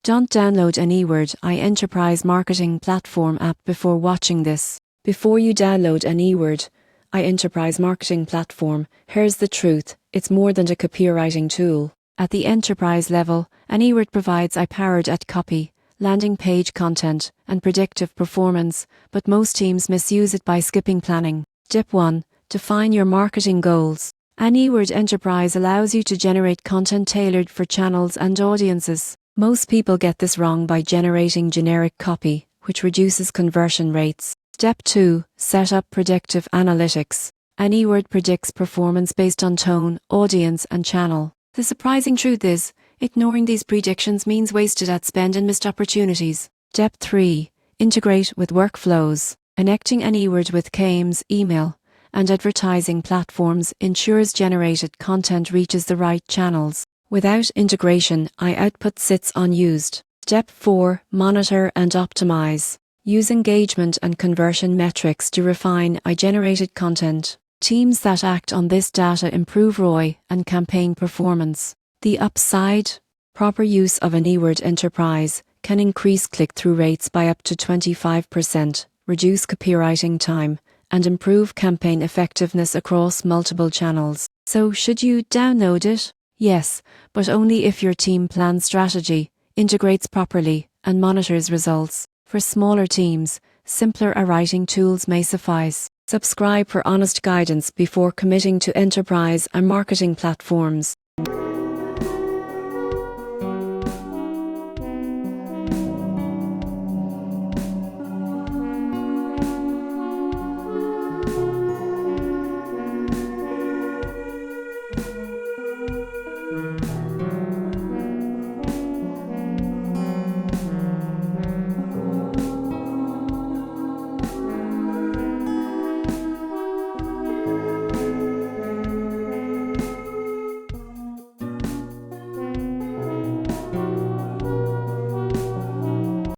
Don't download Anyword, enterprise marketing platform app before watching this. Before you download Anyword, enterprise marketing platform, here's the truth, it's more than a copywriting tool. At the enterprise level, Anyword provides powered ad copy, landing page content, and predictive performance, but most teams misuse it by skipping planning. Step 1. Define your marketing goals. Anyword Enterprise allows you to generate content tailored for channels and audiences. Most people get this wrong by generating generic copy, which reduces conversion rates. Step 2. Set up predictive analytics. Anyword predicts performance based on tone, audience, and channel. The surprising truth is, ignoring these predictions means wasted ad spend and missed opportunities. Step 3. Integrate with workflows. Connecting Anyword with CAMS, email, and advertising platforms ensures generated content reaches the right channels. Without integration, output sits unused. Step 4. Monitor and optimize. Use engagement and conversion metrics to refine generated content. Teams that act on this data improve ROI and campaign performance. The upside? Proper use of Anyword Enterprise can increase click-through rates by up to 25%, reduce copywriting time, and improve campaign effectiveness across multiple channels. So should you download it? Yes, but only if your team plans strategy, integrates properly, and monitors results. For smaller teams, simpler writing tools may suffice. Subscribe for honest guidance before committing to enterprise and marketing platforms.